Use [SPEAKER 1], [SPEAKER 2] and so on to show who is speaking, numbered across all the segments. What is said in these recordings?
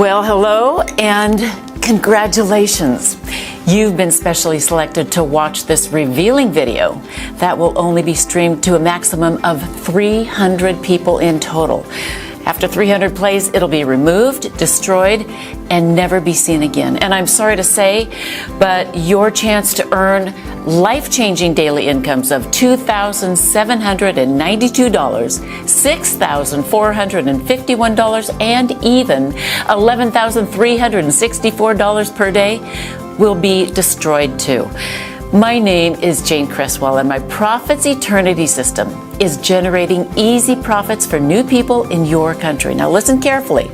[SPEAKER 1] Well, hello and congratulations. You've been specially selected to watch this revealing video that will only be streamed to a maximum of 300 people in total. After 300 plays, it'll be removed, destroyed, and never be seen again. And I'm sorry to say, but your chance to earn life-changing daily incomes of $2,792, $6,451, and even $11,364 per day will be destroyed too. My name is Jane Creswell, and my Profits Eternity system is generating easy profits for new people in your country. Now listen carefully,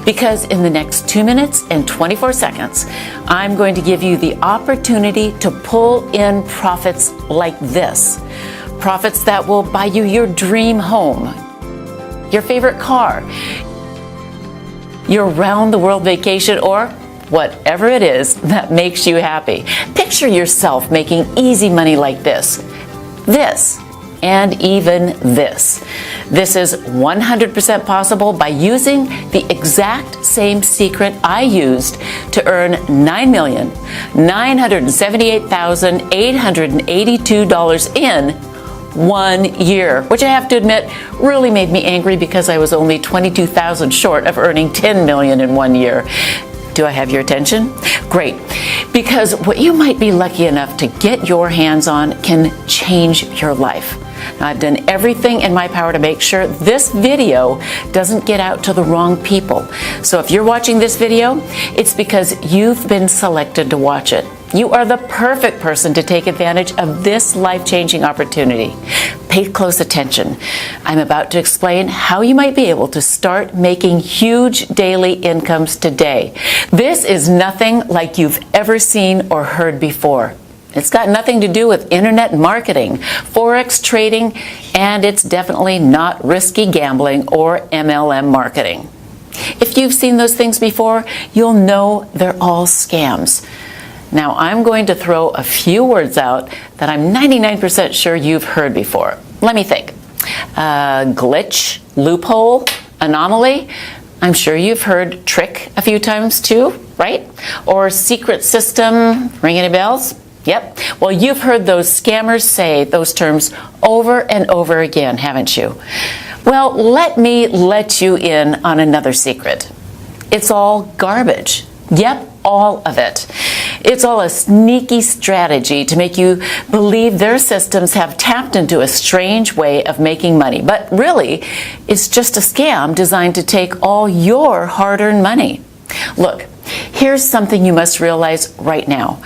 [SPEAKER 1] because in the next 2 minutes and 24 seconds, I'm going to give you the opportunity to pull in profits like this. Profits that will buy you your dream home, your favorite car, your round-the-world vacation, or whatever it is that makes you happy. Picture yourself making easy money like this, and even this. This is 100% possible by using the exact same secret I used to earn $9,978,882 in 1 year, which I have to admit really made me angry because I was only 22,000 short of earning 10 million in 1 year. Do I have your attention? Great. Because what you might be lucky enough to get your hands on can change your life. Now, I've done everything in my power to make sure this video doesn't get out to the wrong people. So if you're watching this video, it's because you've been selected to watch it. You are the perfect person to take advantage of this life-changing opportunity. Pay close attention. I'm about to explain how you might be able to start making huge daily incomes today. This is nothing like you've ever seen or heard before. It's got nothing to do with internet marketing, forex trading, and it's definitely not risky gambling or MLM marketing. If you've seen those things before, you'll know they're all scams. Now, I'm going to throw a few words out that I'm 99% sure you've heard before. Let me think. Glitch, loophole, anomaly. I'm sure you've heard trick a few times too, right? Or secret system, ring any bells? Yep. Well, you've heard those scammers say those terms over and over again, haven't you? Well, let me let you in on another secret. It's all garbage. Yep, all of it. It's all a sneaky strategy to make you believe their systems have tapped into a strange way of making money. But really, it's just a scam designed to take all your hard-earned money. Look, here's something you must realize right now.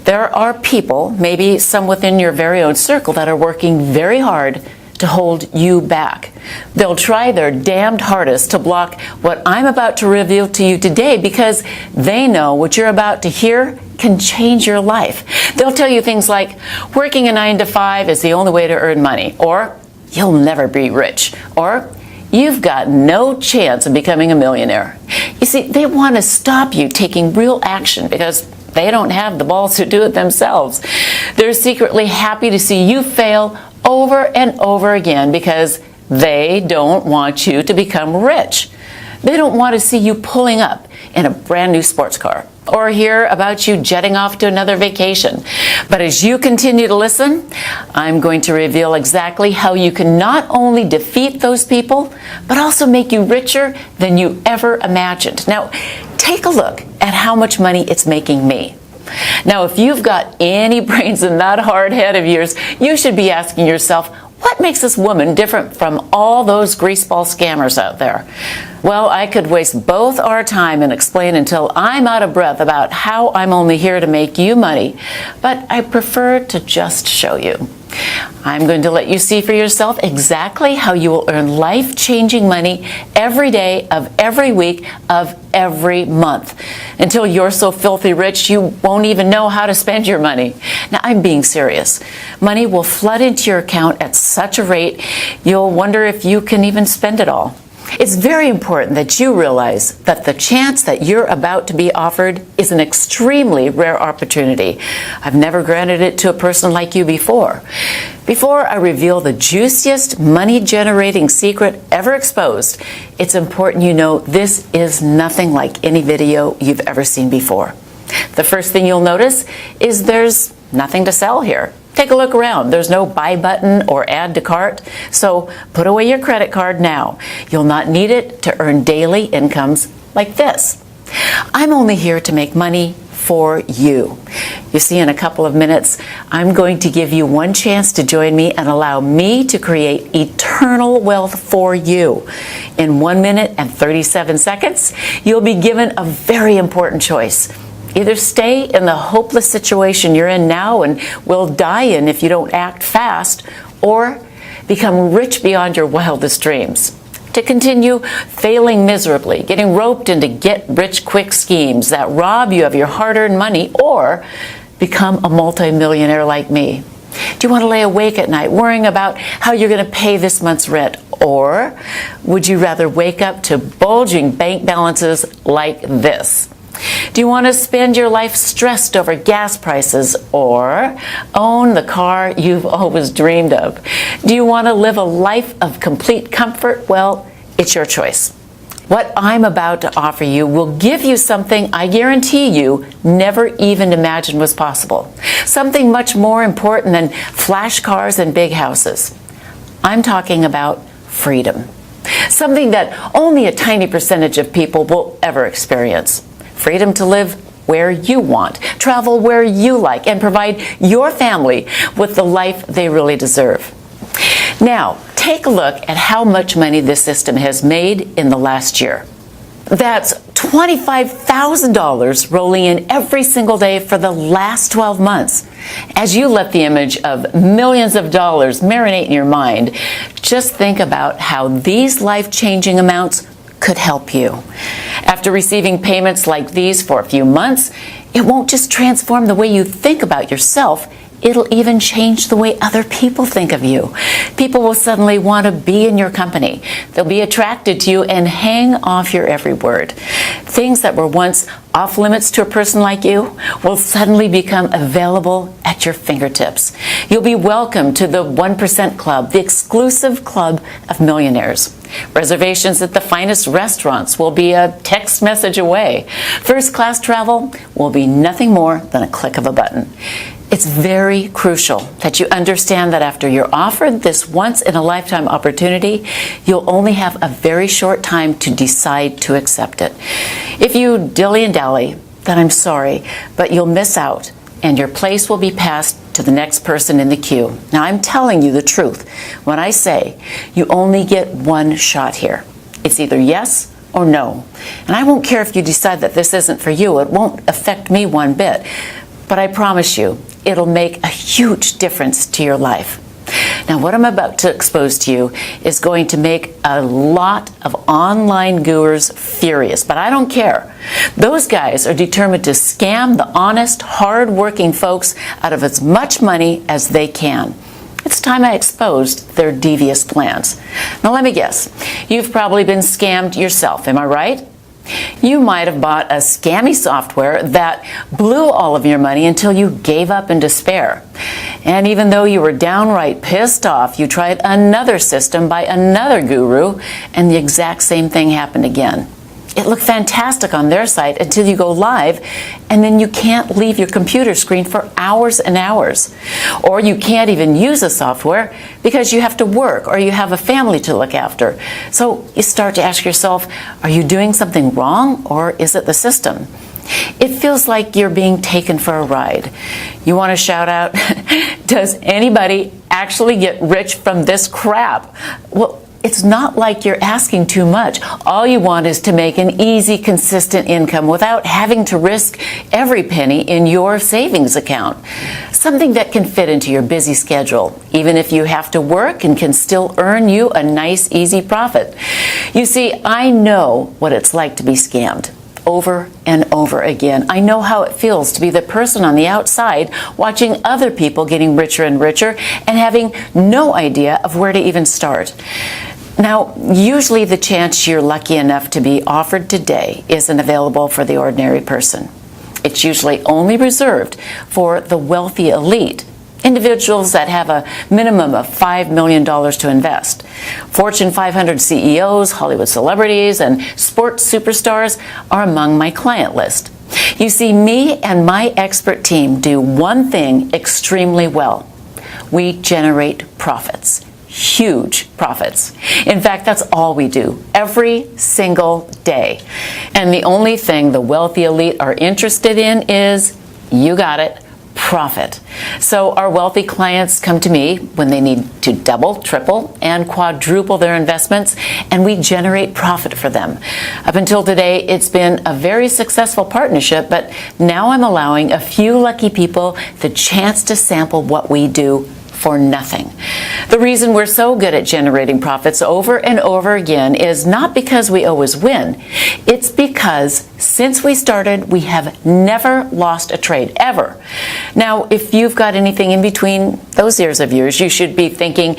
[SPEAKER 1] There are people, maybe some within your very own circle, that are working very hard to hold you back. They'll try their damned hardest to block what I'm about to reveal to you today because they know what you're about to hear can change your life. They'll tell you things like, working a 9-to-5 is the only way to earn money, or you'll never be rich, or you've got no chance of becoming a millionaire. You see, they want to stop you taking real action because they don't have the balls to do it themselves. They're secretly happy to see you fail over and over again because they don't want you to become rich. They don't want to see you pulling up in a brand new sports car or hear about you jetting off to another vacation. But as you continue to listen, I'm going to reveal exactly how you can not only defeat those people, but also make you richer than you ever imagined. Now, take a look at how much money it's making me. Now, if you've got any brains in that hard head of yours, you should be asking yourself, what makes this woman different from all those greaseball scammers out there? Well, I could waste both our time and explain until I'm out of breath about how I'm only here to make you money, but I prefer to just show you. I'm going to let you see for yourself exactly how you will earn life-changing money every day of every week of every month until you're so filthy rich you won't even know how to spend your money. Now, I'm being serious. Money will flood into your account at such a rate you'll wonder if you can even spend it all. It's very important that you realize that the chance that you're about to be offered is an extremely rare opportunity. I've never granted it to a person like you before. Before I reveal the juiciest money-generating secret ever exposed, it's important you know this is nothing like any video you've ever seen before. The first thing you'll notice is there's nothing to sell here. Take a look around. There's no buy button or add to cart, so put away your credit card now. You'll not need it to earn daily incomes like this. I'm only here to make money for you. You see, in a couple of minutes, I'm going to give you one chance to join me and allow me to create eternal wealth for you. In 1 minute and 37 seconds, you'll be given a very important choice. Either stay in the hopeless situation you're in now and will die in if you don't act fast, or become rich beyond your wildest dreams. To continue failing miserably, getting roped into get-rich-quick schemes that rob you of your hard-earned money, or become a multimillionaire like me. Do you want to lay awake at night worrying about how you're going to pay this month's rent? Or would you rather wake up to bulging bank balances like this? Do you want to spend your life stressed over gas prices, or own the car you've always dreamed of? Do you want to live a life of complete comfort? Well, it's your choice. What I'm about to offer you will give you something I guarantee you never even imagined was possible. Something much more important than flash cars and big houses. I'm talking about freedom. Something that only a tiny percentage of people will ever experience. Freedom to live where you want, travel where you like, and provide your family with the life they really deserve. Now, take a look at how much money this system has made in the last year. That's $25,000 rolling in every single day for the last 12 months. As you let the image of millions of dollars marinate in your mind, just think about how these life-changing amounts could help you. After receiving payments like these for a few months, it won't just transform the way you think about yourself, it'll even change the way other people think of you. People will suddenly want to be in your company. They'll be attracted to you and hang off your every word. Things that were once off limits to a person like you will suddenly become available at your fingertips. You'll be welcome to the 1% Club, the exclusive club of millionaires. Reservations at the finest restaurants will be a text message away. First-class travel will be nothing more than a click of a button. It's very crucial that you understand that after you're offered this once-in-a-lifetime opportunity, you'll only have a very short time to decide to accept it. If you dilly and dally, then I'm sorry, but you'll miss out, and your place will be passed to the next person in the queue. Now, I'm telling you the truth when I say you only get one shot here. It's either yes or no. And I won't care if you decide that this isn't for you. It won't affect me one bit. But I promise you, it'll make a huge difference to your life. Now, what I'm about to expose to you is going to make a lot of online gurus furious, but I don't care. Those guys are determined to scam the honest, hard-working folks out of as much money as they can. It's time I exposed their devious plans. Now, let me guess. You've probably been scammed yourself, am I right? You might have bought a scammy software that blew all of your money until you gave up in despair. And even though you were downright pissed off, you tried another system by another guru, and the exact same thing happened again. It looked fantastic on their site until you go live, and then you can't leave your computer screen for hours and hours. Or you can't even use the software because you have to work or you have a family to look after. So you start to ask yourself, are you doing something wrong, or is it the system? It feels like you're being taken for a ride. You want to shout out, does anybody actually get rich from this crap? Well, it's not like you're asking too much. All you want is to make an easy, consistent income without having to risk every penny in your savings account. Something that can fit into your busy schedule, even if you have to work and can still earn you a nice, easy profit. You see, I know what it's like to be scammed. Over and over again. I know how it feels to be the person on the outside watching other people getting richer and richer and having no idea of where to even start. Now, usually the chance you're lucky enough to be offered today isn't available for the ordinary person. It's usually only reserved for the wealthy elite, individuals that have a minimum of $5 million to invest. Fortune 500 CEOs, Hollywood celebrities, and sports superstars are among my client list. You see, me and my expert team do one thing extremely well. We generate profits. Huge profits. In fact, that's all we do every single day. And the only thing the wealthy elite are interested in is, you got it, profit. So our wealthy clients come to me when they need to double, triple, and quadruple their investments, and we generate profit for them. Up until today, it's been a very successful partnership, but now I'm allowing a few lucky people the chance to sample what we do for nothing. The reason we're so good at generating profits over and over again is not because we always win. It's because since we started, we have never lost a trade, ever. Now, if you've got anything in between those ears of yours, you should be thinking,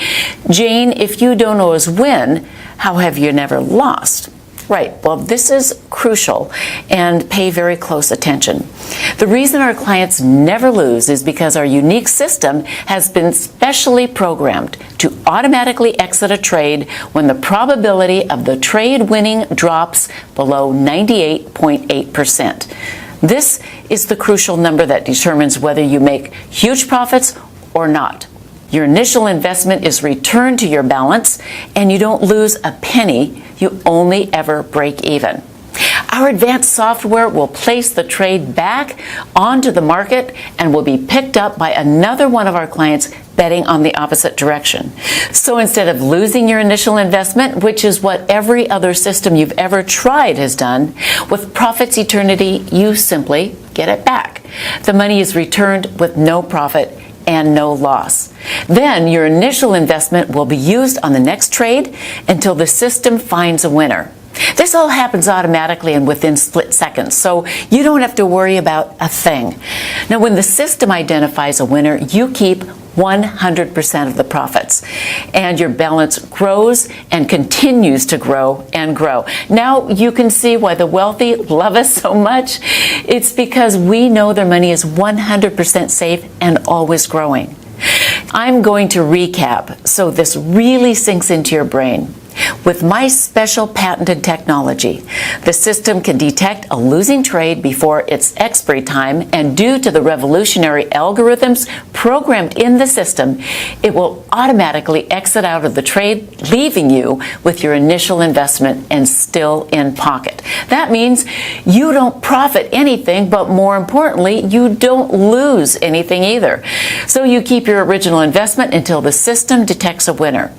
[SPEAKER 1] Jane, if you don't always win, how have you never lost? Right, well, this is crucial, and pay very close attention. The reason our clients never lose is because our unique system has been specially programmed to automatically exit a trade when the probability of the trade winning drops below 98.8%. This is the crucial number that determines whether you make huge profits or not. Your initial investment is returned to your balance, and you don't lose a penny. You only ever break even. Our advanced software will place the trade back onto the market and will be picked up by another one of our clients betting on the opposite direction. So instead of losing your initial investment, which is what every other system you've ever tried has done, with Profits Eternity, you simply get it back. The money is returned with no profit and no loss. Then your initial investment will be used on the next trade until the system finds a winner. This all happens automatically and within split seconds, so you don't have to worry about a thing. Now, when the system identifies a winner, you keep 100% of the profits, and your balance grows and continues to grow and grow. Now you can see why the wealthy love us so much. It's because we know their money is 100% safe and always growing. I'm going to recap so this really sinks into your brain. With my special patented technology, the system can detect a losing trade before its expiry time, and due to the revolutionary algorithms programmed in the system, it will automatically exit out of the trade, leaving you with your initial investment and still in pocket. That means you don't profit anything, but more importantly, you don't lose anything either. So you keep your original investment until the system detects a winner.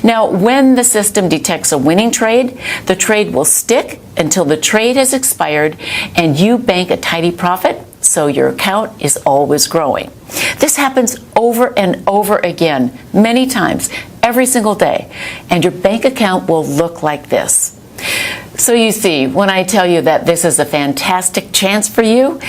[SPEAKER 1] Now, when the system detects a winning trade, the trade will stick until the trade has expired and you bank a tidy profit, so your account is always growing. This happens over and over again, many times, every single day, and your bank account will look like this. So you see, when I tell you that this is a fantastic chance for you,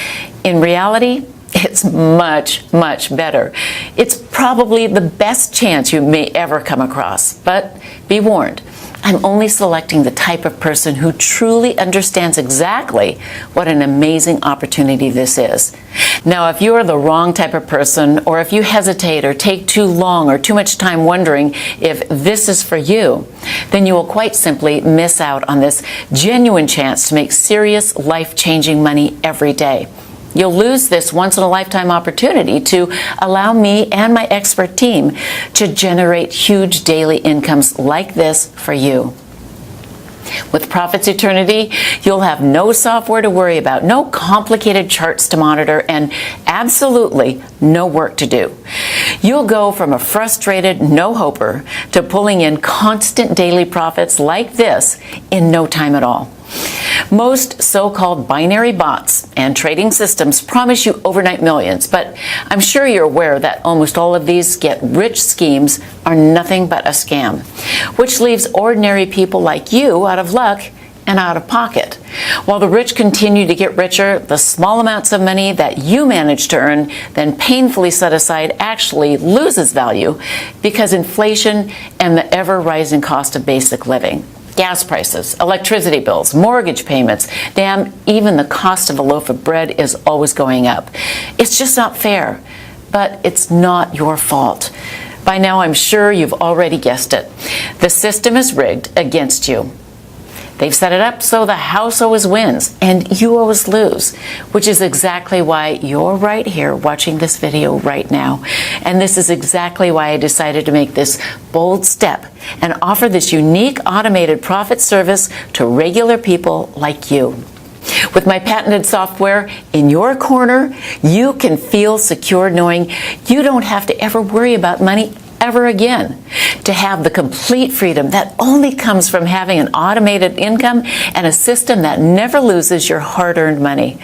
[SPEAKER 1] in reality, it's much, much better. It's probably the best chance you may ever come across. But be warned, I'm only selecting the type of person who truly understands exactly what an amazing opportunity this is. Now, if you are the wrong type of person, or if you hesitate or take too long or too much time wondering if this is for you, then you will quite simply miss out on this genuine chance to make serious, life-changing money every day. You'll lose this once-in-a-lifetime opportunity to allow me and my expert team to generate huge daily incomes like this for you. With Profits Eternity, you'll have no software to worry about, no complicated charts to monitor, and absolutely no work to do. You'll go from a frustrated no-hoper to pulling in constant daily profits like this in no time at all. Most so-called binary bots and trading systems promise you overnight millions, but I'm sure you're aware that almost all of these get-rich schemes are nothing but a scam, which leaves ordinary people like you out of luck and out of pocket. While the rich continue to get richer, the small amounts of money that you manage to earn, then painfully set aside, actually loses value because inflation and the ever-rising cost of basic living. Gas prices, electricity bills, mortgage payments, damn, even the cost of a loaf of bread is always going up. It's just not fair, but it's not your fault. By now, I'm sure you've already guessed it. The system is rigged against you. They've set it up so the house always wins and you always lose, which is exactly why you're right here watching this video right now. And this is exactly why I decided to make this bold step and offer this unique automated profit service to regular people like you. With my patented software in your corner, you can feel secure knowing you don't have to ever worry about money ever again. To have the complete freedom that only comes from having an automated income and a system that never loses your hard-earned money.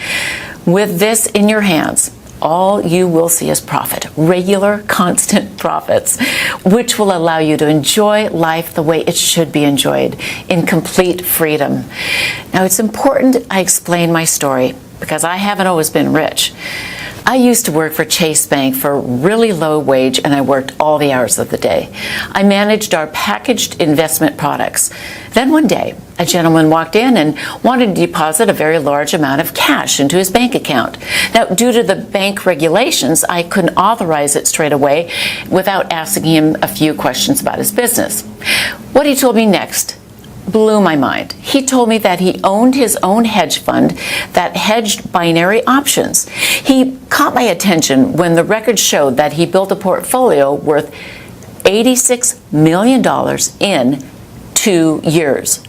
[SPEAKER 1] With this in your hands, all you will see is profit, regular, constant profits, which will allow you to enjoy life the way it should be enjoyed, in complete freedom. Now, it's important I explain my story because I haven't always been rich. I used to work for Chase Bank for a really low wage, and I worked all the hours of the day. I managed our packaged investment products. Then one day, a gentleman walked in and wanted to deposit a very large amount of cash into his bank account. Now, due to the bank regulations, I couldn't authorize it straight away without asking him a few questions about his business. What he told me next blew my mind. He told me that he owned his own hedge fund that hedged binary options. He caught my attention when the records showed that he built a portfolio worth $86 million in 2 years.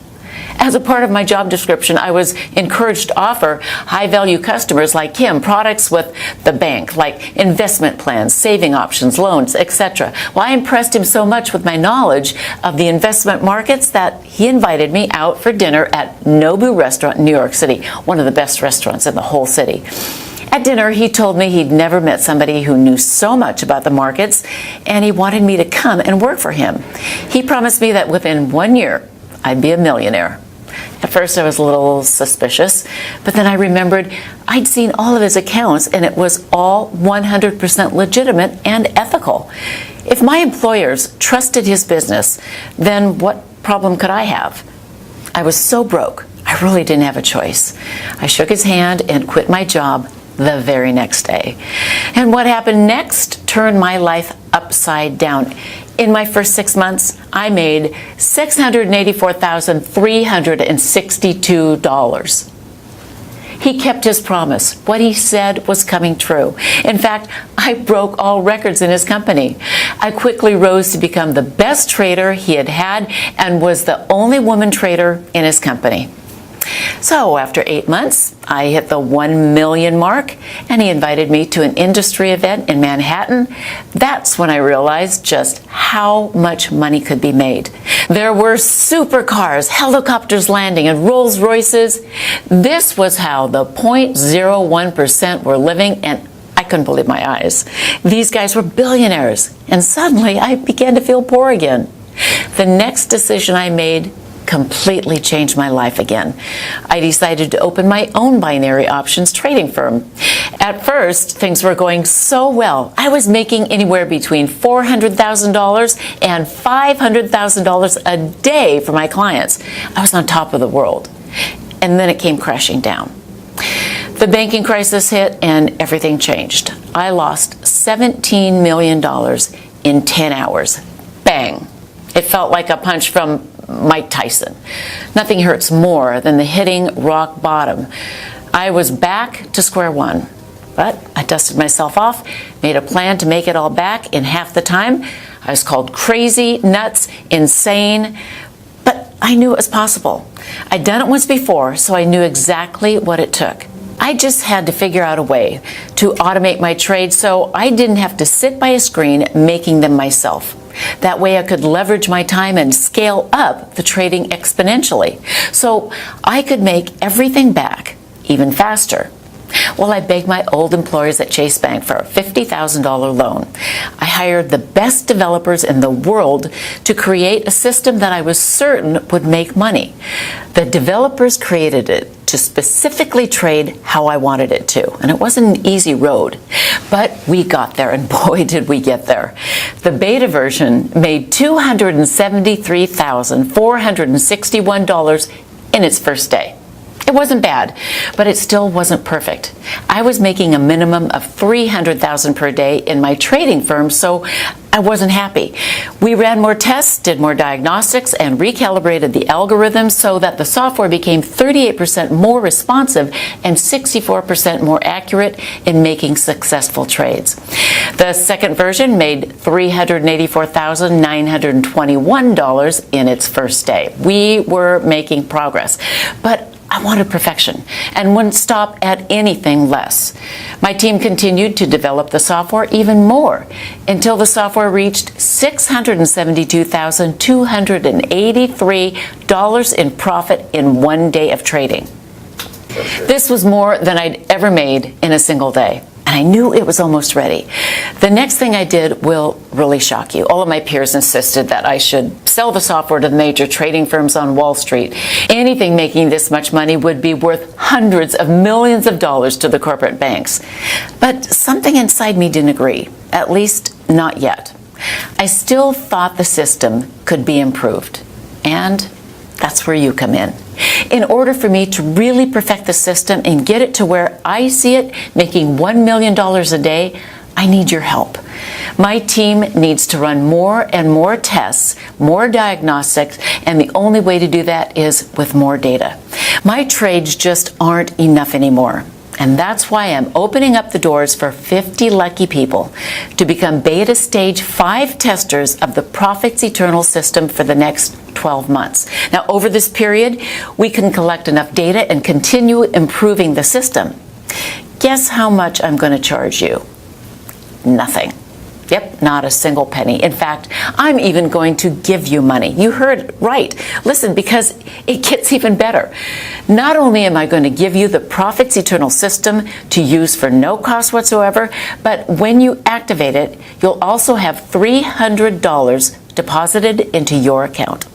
[SPEAKER 1] As a part of my job description, I was encouraged to offer high-value customers like him products with the bank, like investment plans, saving options, loans, etc. Well, I impressed him so much with my knowledge of the investment markets that he invited me out for dinner at Nobu Restaurant in New York City, one of the best restaurants in the whole city. At dinner, he told me he'd never met somebody who knew so much about the markets, and he wanted me to come and work for him. He promised me that within 1 year, I'd be a millionaire. At first, I was a little suspicious, but then I remembered I'd seen all of his accounts, and it was all 100% legitimate and ethical. If my employers trusted his business, then what problem could I have? I was so broke, I really didn't have a choice. I shook his hand and quit my job the very next day. And what happened next turned my life upside down. In my first 6 months, I made $684,362. He kept his promise. What he said was coming true. In fact, I broke all records in his company. I quickly rose to become the best trader he had had and was the only woman trader in his company. So after 8 months, I hit the 1 million mark, and he invited me to an industry event in Manhattan. That's when I realized just how much money could be made. There were supercars, helicopters landing, and Rolls Royces. This was how the 0.01% were living, and I couldn't believe my eyes. These guys were billionaires, and suddenly I began to feel poor again. The next decision I made completely changed my life again. I decided to open my own binary options trading firm. At first, things were going so well. I was making anywhere between $400,000 and $500,000 a day for my clients. I was on top of the world. And then it came crashing down. The banking crisis hit and everything changed. I lost $17 million in 10 hours. Bang. It felt like a punch from Mike Tyson. Nothing hurts more than the hitting rock bottom. I was back to square one, but I dusted myself off, made a plan to make it all back in half the time. I was called crazy, nuts, insane, but I knew it was possible. I'd done it once before, so I knew exactly what it took. I just had to figure out a way to automate my trade so I didn't have to sit by a screen making them myself. That way I could leverage my time and scale up the trading exponentially, so I could make everything back even faster. Well, I begged my old employers at Chase Bank for a $50,000 loan. I hired the best developers in the world to create a system that I was certain would make money. The developers created it to specifically trade how I wanted it to. And it wasn't an easy road, but we got there, and boy, did we get there. The beta version made $273,461 in its first day. It wasn't bad, but it still wasn't perfect. I was making a minimum of $300,000 per day in my trading firm, so I wasn't happy. We ran more tests, did more diagnostics, and recalibrated the algorithms so that the software became 38% more responsive and 64% more accurate in making successful trades. The second version made $384,921 in its first day. We were making progress, but I wanted perfection and wouldn't stop at anything less. My team continued to develop the software even more until the software reached $672,283 in profit in one day of trading. This was more than I'd ever made in a single day. And I knew it was almost ready. The next thing I did will really shock you. All of my peers insisted that I should sell the software to the major trading firms on Wall Street. Anything making this much money would be worth hundreds of millions of dollars to the corporate banks. But something inside me didn't agree, at least not yet. I still thought the system could be improved. And that's where you come in. In order for me to really perfect the system and get it to where I see it making $1 million a day, I need your help. My team needs to run more and more tests, more diagnostics, and the only way to do that is with more data. My trades just aren't enough anymore. And that's why I'm opening up the doors for 50 lucky people to become beta stage 5 testers of the Profits Eternal system for the next 12 months. Now, over this period, we can collect enough data and continue improving the system. Guess how much I'm going to charge you? Nothing. Yep, not a single penny. In fact, I'm even going to give you money. You heard right. Listen, because it gets even better. Not only am I going to give you the Profits Eternal system to use for no cost whatsoever, but when you activate it, you'll also have $300 deposited into your account.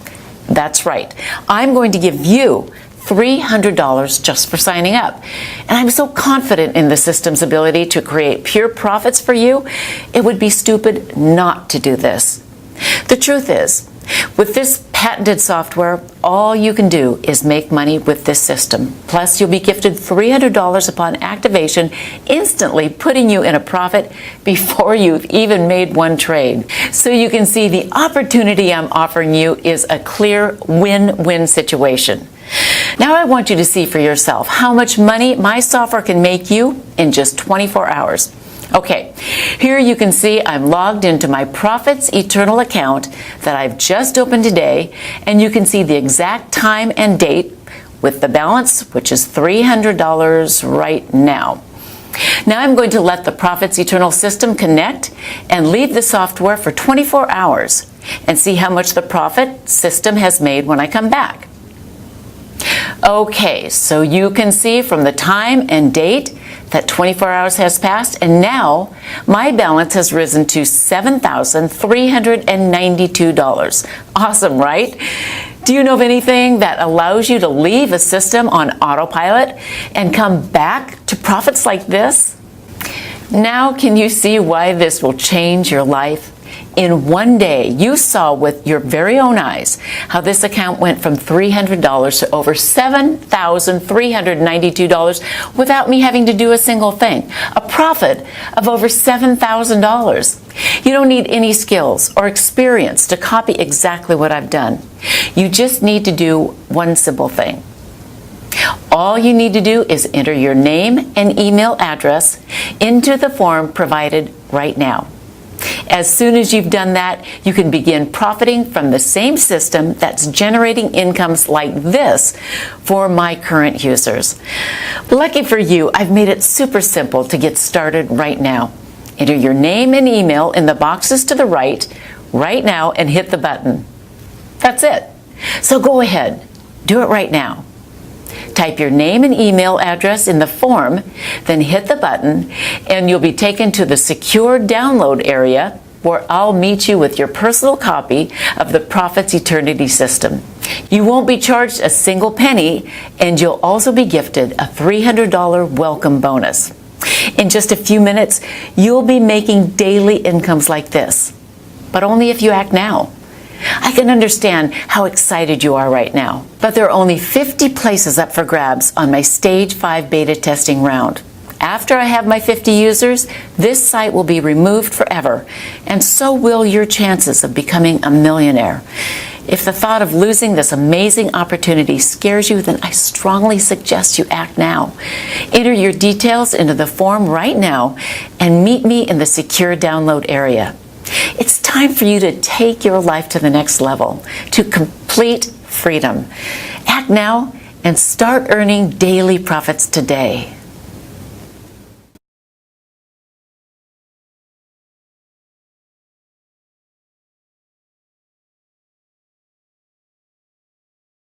[SPEAKER 1] That's right. I'm going to give you $300 just for signing up. And I'm so confident in the system's ability to create pure profits for you, it would be stupid not to do this. The truth is, with this patented software, all you can do is make money with this system. Plus, you'll be gifted $300 upon activation, instantly putting you in a profit before you've even made one trade. So you can see the opportunity I'm offering you is a clear win-win situation. Now I want you to see for yourself how much money my software can make you in just 24 hours. Okay, here you can see I'm logged into my Profits Eternal account that I've just opened today, and you can see the exact time and date with the balance, which is $300 right now. Now I'm going to let the Profits Eternal system connect and leave the software for 24 hours and see how much the profit system has made when I come back. Okay, so you can see from the time and date that 24 hours has passed, and now my balance has risen to $7,392. Awesome, right? Do you know of anything that allows you to leave a system on autopilot and come back to profits like this? Now can you see why this will change your life? In one day, you saw with your very own eyes how this account went from $300 to over $7,392 without me having to do a single thing. A profit of over $7,000. You don't need any skills or experience to copy exactly what I've done. You just need to do one simple thing. All you need to do is enter your name and email address into the form provided right now. As soon as you've done that, you can begin profiting from the same system that's generating incomes like this for my current users. Lucky for you, I've made it super simple to get started right now. Enter your name and email in the boxes to the right now, and hit the button. That's it. So go ahead, do it right now. Type your name and email address in the form, then hit the button, and you'll be taken to the secure download area where I'll meet you with your personal copy of the Profits Eternity system. You won't be charged a single penny, and you'll also be gifted a $300 welcome bonus. In just a few minutes, you'll be making daily incomes like this, but only if you act now. I can understand how excited you are right now, but there are only 50 places up for grabs on my Stage 5 beta testing round. After I have my 50 users, this site will be removed forever, and so will your chances of becoming a millionaire. If the thought of losing this amazing opportunity scares you, then I strongly suggest you act now. Enter your details into the form right now and meet me in the secure download area. It's time for you to take your life to the next level, to complete freedom. Act now and start earning daily profits today.